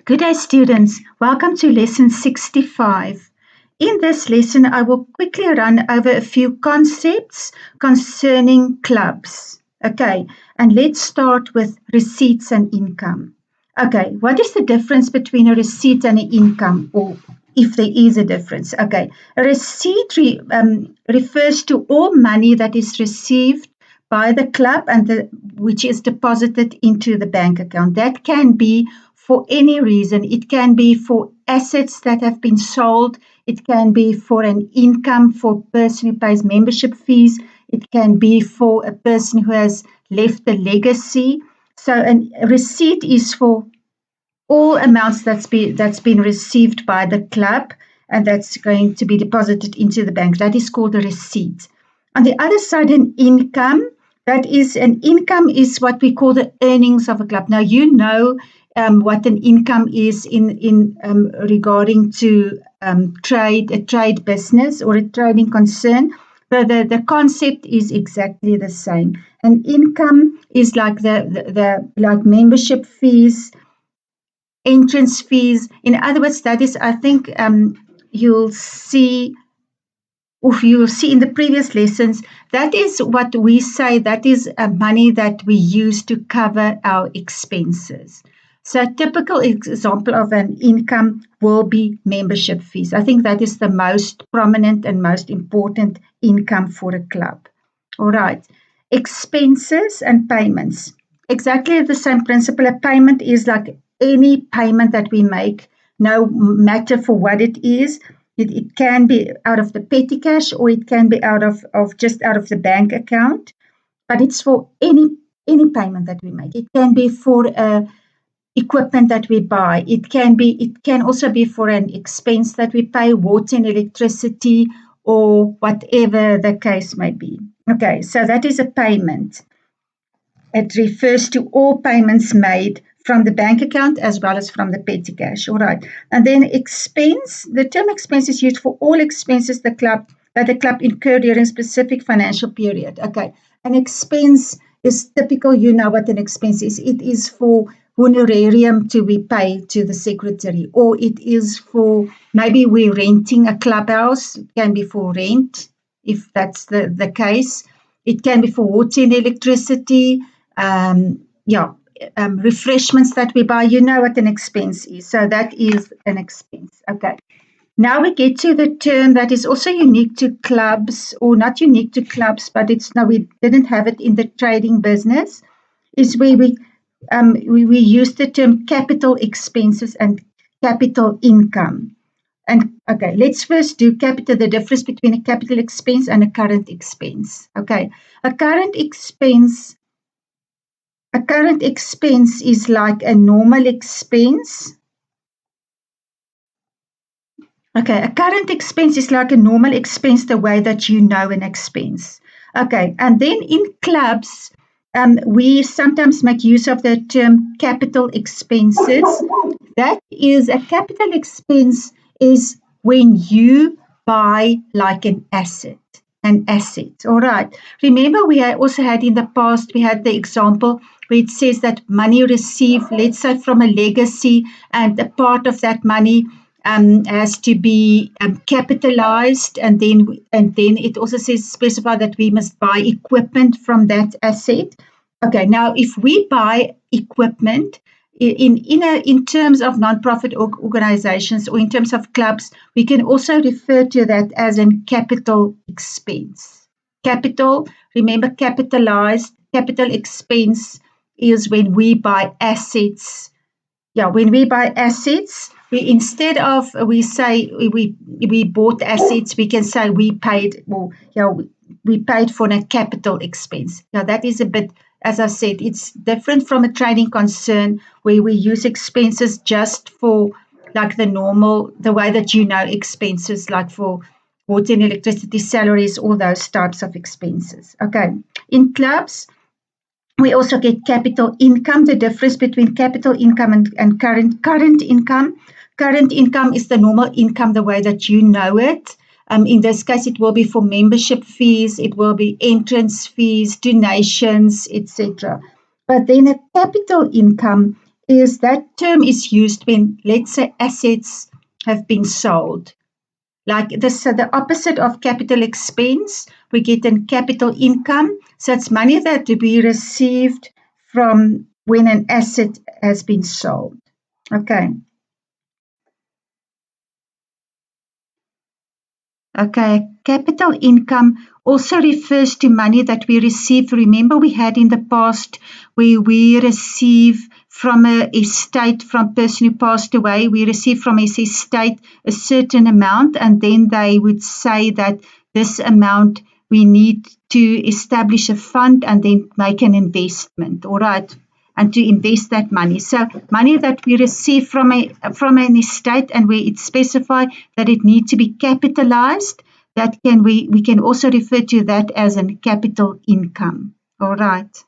Good day, students. Welcome to lesson 65. In this lesson, I will quickly run over a few concepts concerning clubs. Okay, and let's start with receipts and income. Okay, what is the difference between a receipt and an income, or if there is a difference? Okay, a receipt refers to all money that is received by the club and which is deposited into the bank account. That can be for any reason. It can be for assets that have been sold. It can be for an income for a person who pays membership fees. It can be for a person who has left a legacy. So a receipt is for all amounts that's been received by the club and that's going to be deposited into the bank. That is called a receipt. On the other side, an income. An income is what we call the earnings of a club. Now you know what an income is in regarding to a trade business or a trading concern. The concept is exactly the same. An income is like like membership fees, entrance fees. In other words, that is, I think you'll see in the previous lessons, that is what we say, that is money that we use to cover our expenses. So a typical example of an income will be membership fees. I think that is the most prominent and most important income for a club. All right. Expenses and payments. Exactly the same principle. A payment is like any payment that we make, no matter for what it is. It can be out of the petty cash or it can be out of the bank account, but it's for any payment that we make. It can be for equipment that we buy. It can also be for an expense that we pay, water and electricity, or whatever the case may be. Okay, so that is a payment. It refers to all payments made from the bank account as well as from the petty cash. All right. And then expense, the term expense is used for all expenses that the club incurred during a specific financial period. Okay. An expense is typical, you know what an expense is. It is for honorarium to be paid to the secretary, or it is for, maybe we're renting a clubhouse. It can be for rent, if that's the case. It can be for water and electricity. Refreshments that we buy, you know what an expense is. So that is an expense. Okay. Now we get to the term that is also unique to clubs, or not unique to clubs, but we didn't have it in the trading business, is where we use the term capital expenses and capital income. And okay, let's first do the difference between a capital expense and a current expense. Okay. A current expense is like a normal expense. Okay, a current expense is like a normal expense the way that you know an expense. Okay, and then in clubs, we sometimes make use of the term capital expenses. That is, a capital expense is when you buy like an asset. All right. Remember, we also had in the past, we had the example where it says that money received, let's say from a legacy, and a part of that money has to be capitalized, and then it also says specify that we must buy equipment from that asset. Okay, now if we buy equipment in terms of non-profit organizations or in terms of clubs, we can also refer to that as a capital expense. Remember, capitalized, capital expense is when we buy assets. Yeah, when we buy assets, we say we bought assets, we can say we paid for a capital expense. Now that is a bit, as I said, it's different from a trading concern where we use expenses just for like the way that you know expenses, like for water and electricity, salaries, all those types of expenses. Okay, in clubs, we also get capital income, the difference between capital income and current income. Current income is the normal income the way that you know it. In this case, it will be for membership fees, it will be entrance fees, donations, etc. But then a capital income is that term is used when, let's say, assets have been sold. Like this, so the opposite of capital expense, we get in capital income. So it's money that we received from when an asset has been sold. Okay. Okay, capital income also refers to money that we receive. Remember, we had in the past where we receive from an estate, from a person who passed away, we receive from his estate a certain amount, and then they would say that this amount we need to establish a fund and then make an investment, all right, and to invest that money. So money that we receive from an estate, and where it's specified that it needs to be capitalized, that we can also refer to that as a capital income. All right.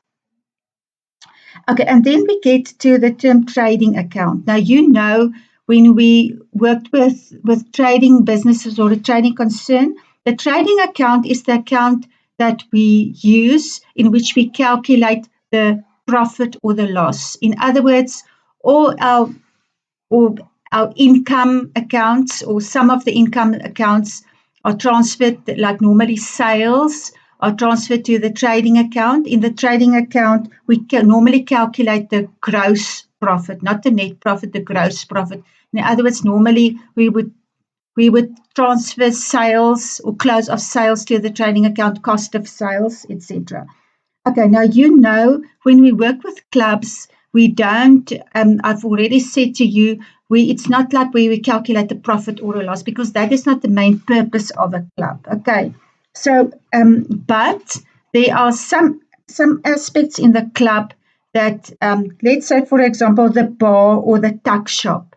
Okay, and then we get to the term trading account. Now, when we worked with trading businesses or a trading concern, the trading account is the account that we use in which we calculate the profit or the loss. In other words, all our income accounts, or some of the income accounts, are transferred, like normally sales are transferred to the trading account. In the trading account, we can normally calculate the gross profit, not the net profit, the gross profit. In other words, normally we would transfer sales or close of sales to the trading account, cost of sales, etc. Okay, now when we work with clubs, we don't, I've already said to you, it's not like where we calculate the profit or a loss, because that is not the main purpose of a club. Okay, so, but there are some aspects in the club that, let's say, for example, the bar or the tuck shop.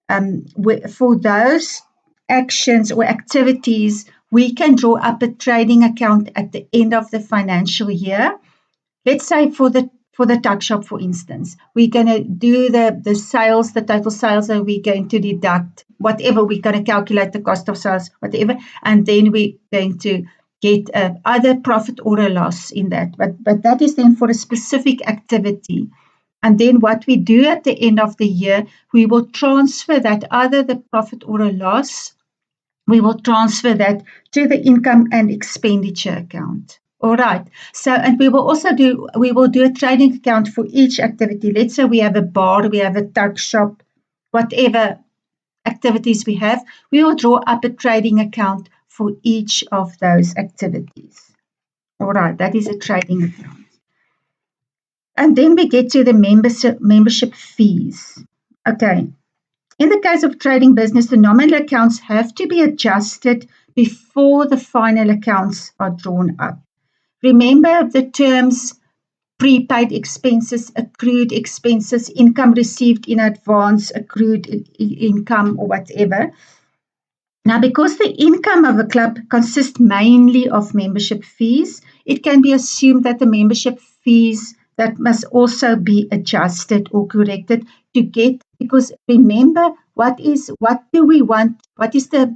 For those actions or activities, we can draw up a trading account at the end of the financial year. Let's say for the tuck shop, for instance, we're going to do the sales, the total sales, and we're going to deduct whatever, we're going to calculate the cost of sales, whatever, and then we're going to get either profit or a loss in that. But that is then for a specific activity. And then what we do at the end of the year, we will transfer that, either the profit or a loss, we will transfer that to the income and expenditure account. All right. So, and we will do a trading account for each activity. Let's say we have a bar, we have a tuck shop, whatever activities we have, we will draw up a trading account for each of those activities. All right. That is a trading account. And then we get to the membership fees. Okay. In the case of trading business, the nominal accounts have to be adjusted before the final accounts are drawn up. Remember the terms prepaid expenses, accrued expenses, income received in advance, accrued income, or whatever. Now, because the income of a club consists mainly of membership fees, it can be assumed that the membership fees that must also be adjusted or corrected to get, because remember, what do we want? What is the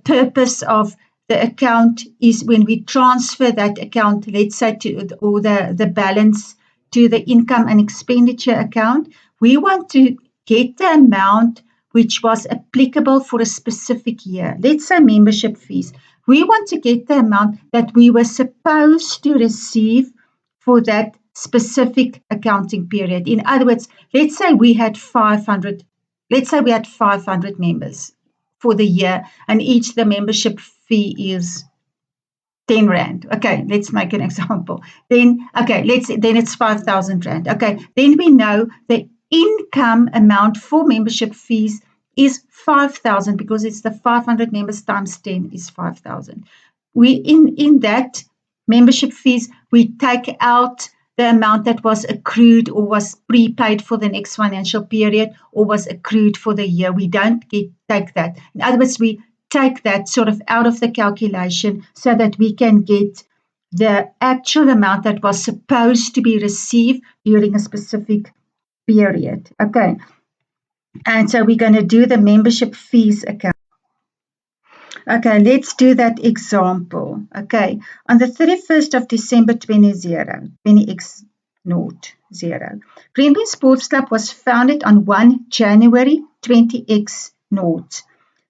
purpose of the account is when we transfer that account, let's say, or the balance to the income and expenditure account, we want to get the amount which was applicable for a specific year. Let's say membership fees. We want to get the amount that we were supposed to receive for that specific accounting period. In other words, let's say we had 500 members for the year, and each the membership fee is 10 Rand. Okay, let's make an example. Then it's 5,000 Rand. Okay, then we know the income amount for membership fees is 5,000, because it's the 500 members times 10 is 5,000. We in that membership fees, we take out the amount that was accrued or was prepaid for the next financial period or was accrued for the year. We don't take that. In other words, we take that sort of out of the calculation so that we can get the actual amount that was supposed to be received during a specific period. Okay. And so we're going to do the membership fees account. Okay, let's do that example. Okay, on the 31st of December 20X0, Greenbean Sports Club was founded on 1 January 20X0.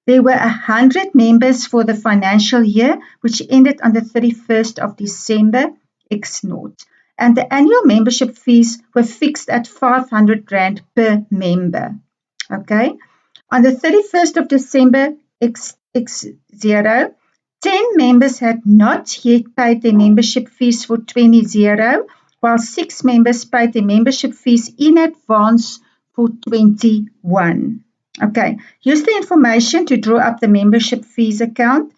There were 100 members for the financial year, which ended on the 31st of December X0. And the annual membership fees were fixed at 500 Rand per member. Okay. On the 31st of December X0, 10 members had not yet paid their membership fees for 2020, while 6 members paid their membership fees in advance for 21. Okay, use the information to draw up the membership fees account,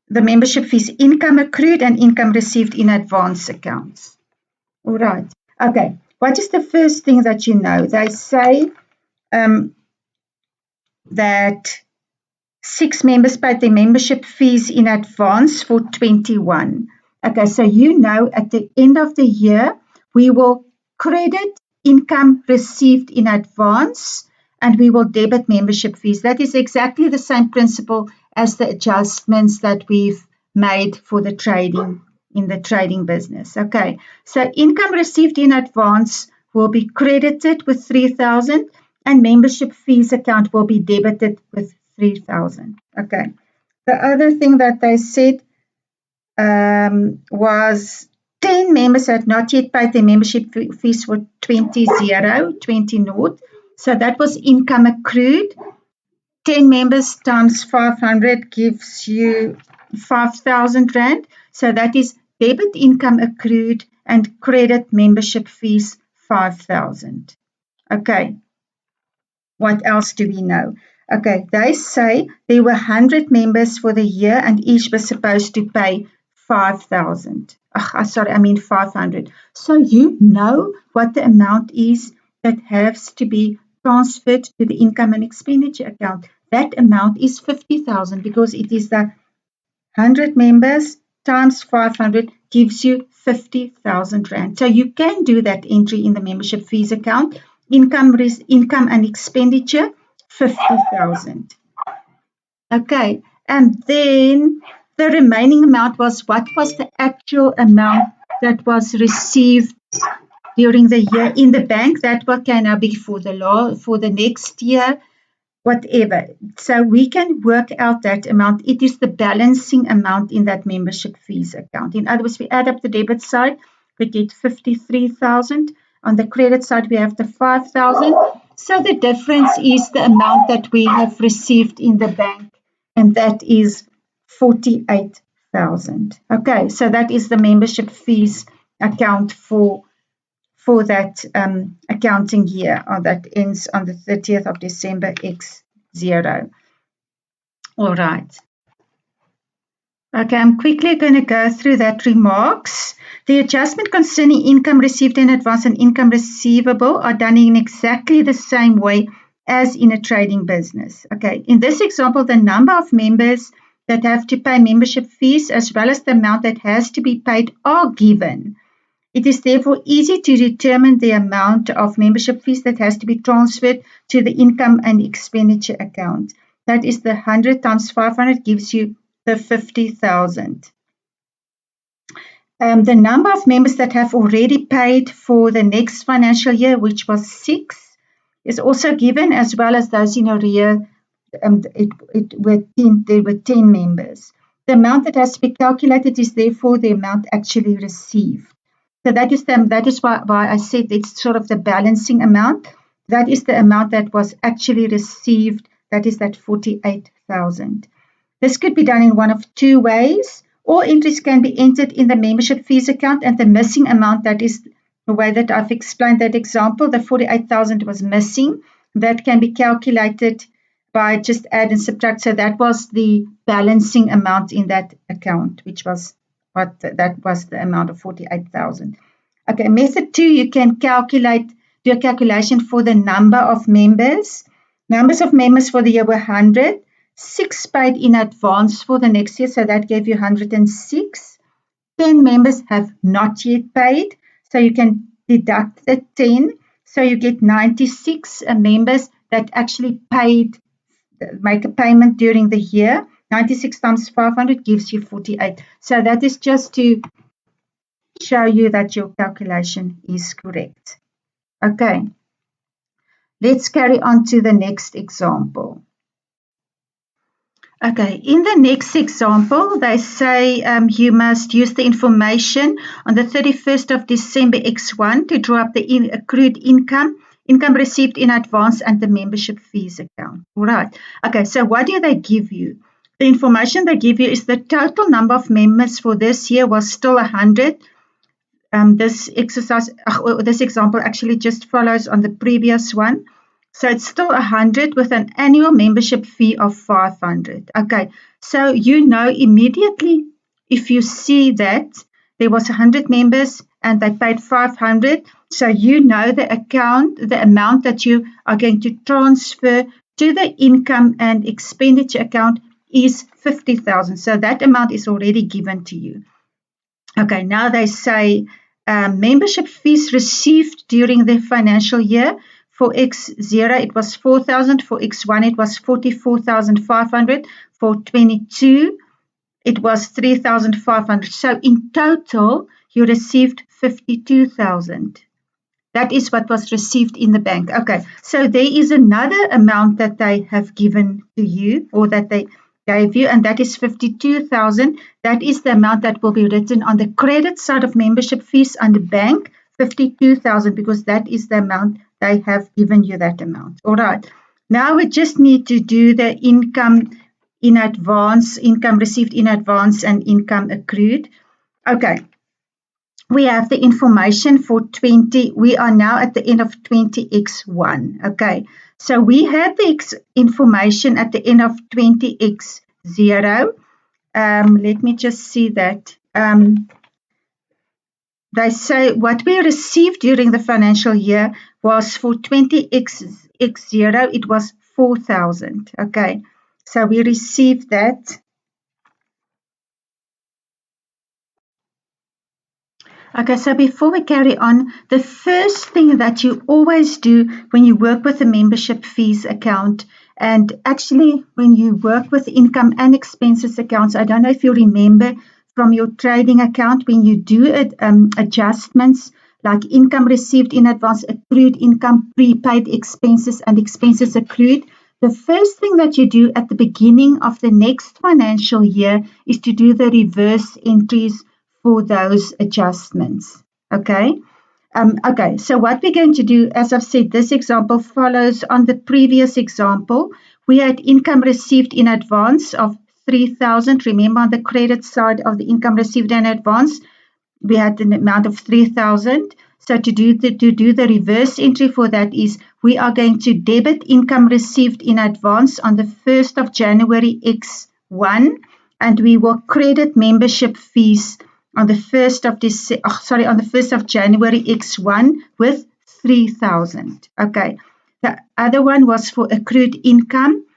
the membership fees income accrued and income received in advance accounts. All right. Okay, what is the first thing that you know? They say that 6 members paid their membership fees in advance for 21. Okay, so you know at the end of the year, we will credit income received in advance and we will debit membership fees. That is exactly the same principle as the adjustments that we've made for the trading in the trading business. Okay, so income received in advance will be credited with 3,000 and membership fees account will be debited with 3,000. Okay. The other thing that they said was 10 members had not yet paid their membership fees for 20. So that was income accrued. 10 members times 500 gives you 5,000 Rand. So that is debit income accrued and credit membership fees 5,000. Okay. What else do we know? Okay, they say there were 100 members for the year and each was supposed to pay 5,000. 500. So you know what the amount is that has to be transferred to the income and expenditure account. That amount is 50,000 because it is the 100 members times 500 gives you 50,000 Rand. So you can do that entry in the membership fees account. Income and expenditure, 50,000. Okay, and then the remaining amount was what was the actual amount that was received during the year in the bank. That what can now be for the law for the next year, whatever. So we can work out that amount. It is the balancing amount in that membership fees account. In other words, we add up the debit side, we get 53,000. On the credit side, we have the 5,000. So the difference is the amount that we have received in the bank, and that is 48,000. Okay, so that is the membership fees account for that accounting year that ends on the 30th of December X0. All right. Okay, I'm quickly going to go through that remarks. The adjustment concerning income received in advance and income receivable are done in exactly the same way as in a trading business. Okay, in this example, the number of members that have to pay membership fees as well as the amount that has to be paid are given. It is therefore easy to determine the amount of membership fees that has to be transferred to the income and expenditure account. That is the 100 times 500 gives you the 50,000. The number of members that have already paid for the next financial year, which was 6, is also given, as well as those in arrear. There were 10 members. The amount that has to be calculated is therefore the amount actually received. So that is why I said it's sort of the balancing amount. That is the amount that was actually received. That is that 48,000. This could be done in one of two ways. All entries can be entered in the membership fees account, and the missing amount, that is the way that I've explained that example, the 48,000 was missing. That can be calculated by just add and subtract. So that was the balancing amount in that account, which was that was the amount of 48,000. Okay, method 2, you can do a calculation for the number of members. Numbers of members for the year were 100. 6 paid in advance for the next year, so that gave you 106. 10 members have not yet paid, so you can deduct the 10. So you get 96 members that actually make a payment during the year. 96 times 500 gives you 48. So that is just to show you that your calculation is correct. Okay, let's carry on to the next example. Okay, in the next example, they say you must use the information on the 31st of December X1 to draw up the accrued income received in advance, and the membership fees account. All right. Okay, so what do they give you? The information they give you is the total number of members for this year was still 100. This example actually just follows on the previous one. So it's still 100 with an annual membership fee of 500. Okay, so you know immediately if you see that there was 100 members and they paid 500, so you know the amount that you are going to transfer to the income and expenditure account is 50,000. So that amount is already given to you. Okay, now they say membership fees received during the financial year. For X0, it was 4,000. For X1, it was 44,500. For 22, it was 3,500. So in total, you received 52,000. That is what was received in the bank. Okay, so there is another amount that they have given to you, or that they gave you, and that is 52,000. That is the amount that will be written on the credit side of membership fees on the bank, 52,000, because that is the amount they have given you, that amount. All right. Now we just need to do the income in advance, income received in advance, and income accrued. Okay. We have the information for 20. We are now at the end of 20x1. Okay, so we had the information at the end of 20x0. Let me just see that. They say what we received during the financial year was for 20x0, it was 4,000. Okay, so we received that. Okay, so before we carry on, the first thing that you always do when you work with a membership fees account, and actually when you work with income and expenses accounts, I don't know if you remember from your trading account, when you do adjustments like income received in advance, accrued income, prepaid expenses, and expenses accrued, the first thing that you do at the beginning of the next financial year is to do the reverse entries for those adjustments. Okay. Okay, so what we're going to do, as I've said, this example follows on the previous example. We had income received in advance of 3,000. Remember, on the credit side of the income received in advance, we had an amount of 3,000. So to do the reverse entry for that is we are going to debit income received in advance on the 1st of January X1, and we will credit membership fees on the 1st of January X1 with 3,000. Okay. The other one was for accrued income.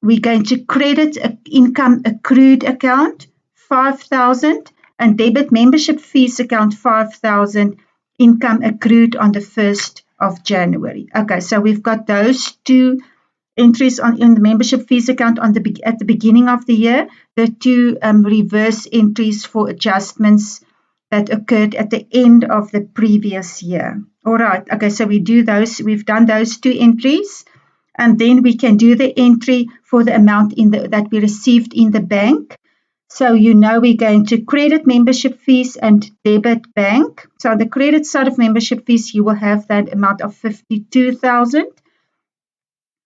We're going to credit income accrued account 5,000 and debit membership fees account 5,000, income accrued on the 1st of January. Okay, so we've got those two entries in the membership fees account at the beginning of the year, the two reverse entries for adjustments that occurred at the end of the previous year. All right, okay, so we've done those two entries, and then we can do the entry for the amount that we received in the bank. So we're going to credit membership fees and debit bank. So on the credit side of membership fees, you will have that amount of 52,000.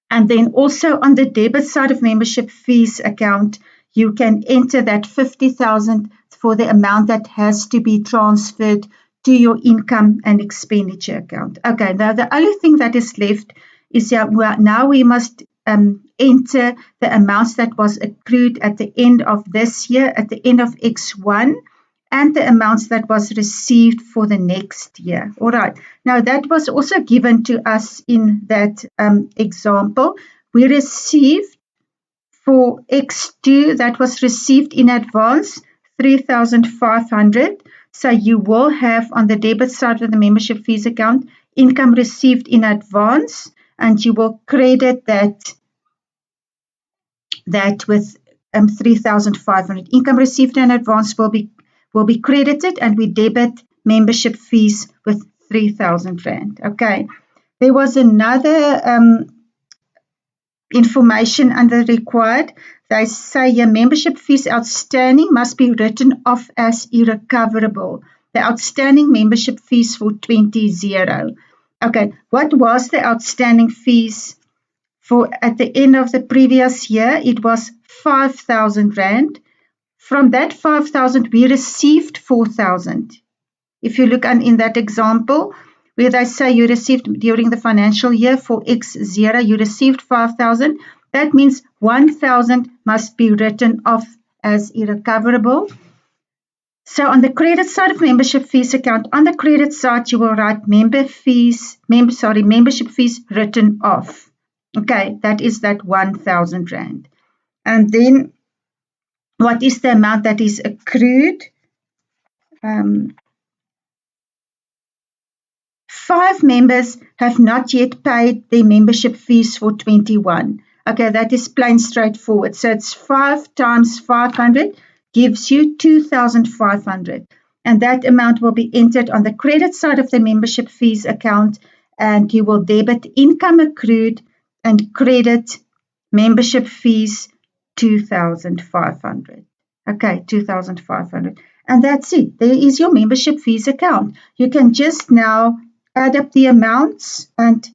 And then also on the debit side of membership fees account, you can enter that 50,000 for the amount that has to be transferred to your income and expenditure account. Okay, now the only thing that is left is now we must enter the amounts that was accrued at the end of this year, at the end of X1, and the amounts that was received for the next year. All right. Now that was also given to us in that example. We received for X2 that was received in advance 3,500. So you will have on the debit side of the membership fees account income received in advance, and you will credit that with 3,500. Income received in advance will be will be credited, and we debit membership fees with 3,000 rand. Okay. There was another information under required. They say your membership fees outstanding must be written off as irrecoverable. The outstanding membership fees for 2020. Okay, what was the outstanding fees for at the end of the previous year? It was 5,000 rand. From that 5,000, we received 4,000. If you look in that example, where they say you received during the financial year for X0, you received 5,000. That means 1,000 must be written off as irrecoverable. So on the credit side of membership fees account, on the credit side, you will write membership fees written off. Okay, that is that 1,000 rand. And then what is the amount that is accrued? 5 members have not yet paid their membership fees for 21. Okay, that is plain straightforward. So it's 5 times 500 gives you 2,500. And that amount will be entered on the credit side of the membership fees account, and you will debit income accrued and credit membership fees 2,500. Okay, 2,500. And that's it. There is your membership fees account. You can just now add up the amounts, and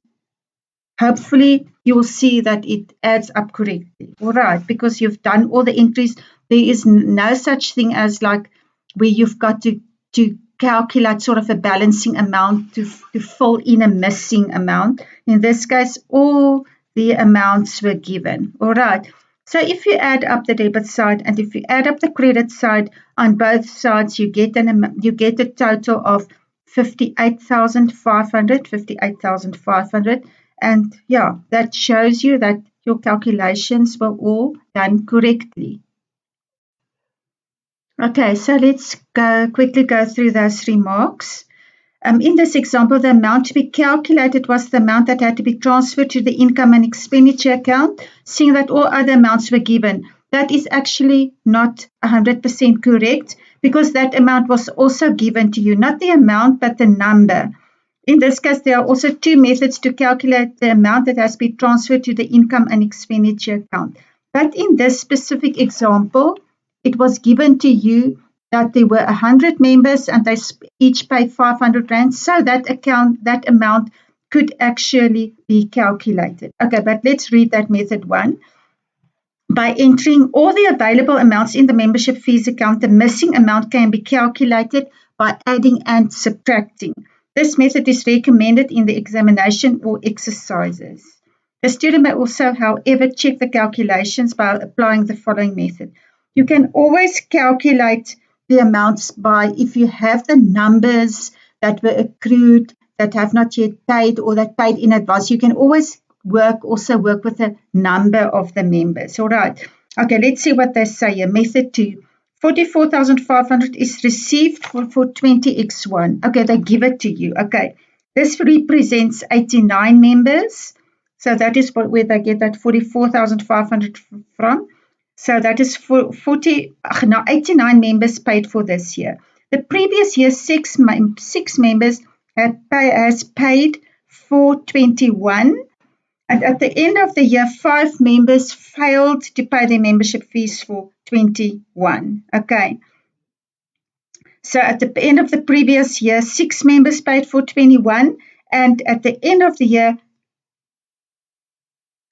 hopefully you will see that it adds up correctly. All right, because you've done all the entries. There is no such thing as like where you've got to calculate sort of a balancing amount to fill in a missing amount. In this case, all the amounts were given. All right. So if you add up the debit side and if you add up the credit side on both sides, you get a total of 58,500. And yeah, that shows you that your calculations were all done correctly. Okay, so let's quickly go through those remarks. In this example, the amount to be calculated was the amount that had to be transferred to the income and expenditure account, seeing that all other amounts were given. That is actually not 100% correct, because that amount was also given to you, not the amount, but the number. In this case, there are also 2 methods to calculate the amount that has been transferred to the income and expenditure account. But in this specific example, it was given to you that there were 100 members and they each paid 500 rand, so that amount could actually be calculated. Okay, but let's read that method 1. By entering all the available amounts in the membership fees account, the missing amount can be calculated by adding and subtracting. This method is recommended in the examination or exercises. The student may also, however, check the calculations by applying the following method. You can always calculate the amounts by, if you have the numbers that were accrued, that have not yet paid, or that paid in advance, you can always work with the number of the members. All right. Okay, let's see what they say here. Method 2. 44,500 is received for 20x1. Okay, they give it to you. Okay, this represents 89 members. So that is where they get that 44,500 from. So that is 89 members paid for this year. The previous year, 6 members has paid for 21. And at the end of the year, 5 members failed to pay their membership fees for 21. Okay. So at the end of the previous year, 6 members paid for 21. And at the end of the year,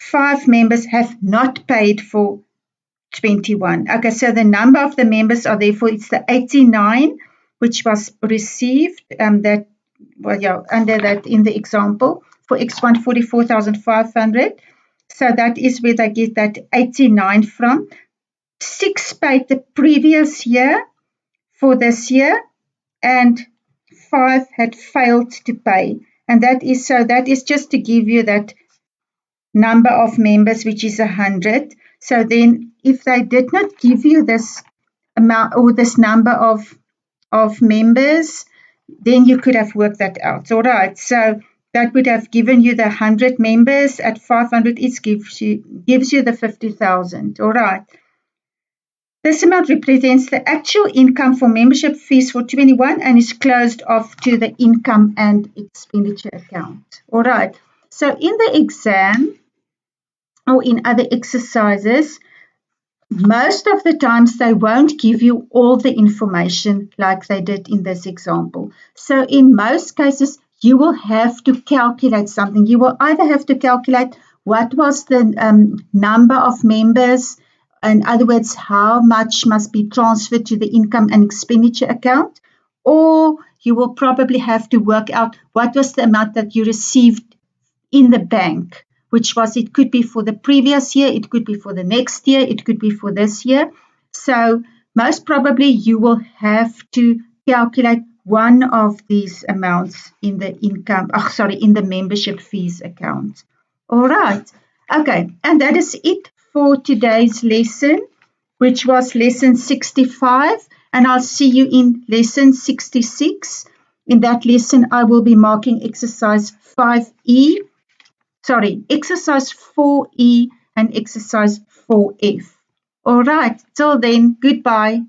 5 members have not paid for 21. Okay, so the number of the members are therefore, it's the 89, which was received under that in the example. For X1, 44,500. So that is where they get that 89 from. 6 paid the previous year for this year, and 5 had failed to pay. And that is just to give you that number of members, which is 100. So then if they did not give you this amount or this number of members, then you could have worked that out. All right. So that would have given you the 100 members at 500 each gives you the 50,000. All right. This amount represents the actual income for membership fees for 21 and is closed off to the income and expenditure account. All right. So in the exam or in other exercises, most of the times they won't give you all the information like they did in this example. So in most cases, you will have to calculate something. You will either have to calculate what was the number of members, in other words, how much must be transferred to the income and expenditure account, or you will probably have to work out what was the amount that you received in the bank, which was, it could be for the previous year, it could be for the next year, it could be for this year. So most probably you will have to calculate one of these amounts in the in the membership fees account. All right. Okay. And that is it for today's lesson, which was lesson 65. And I'll see you in lesson 66. In that lesson, I will be marking exercise 5E. Exercise 4E and exercise 4F. All right, till then, goodbye.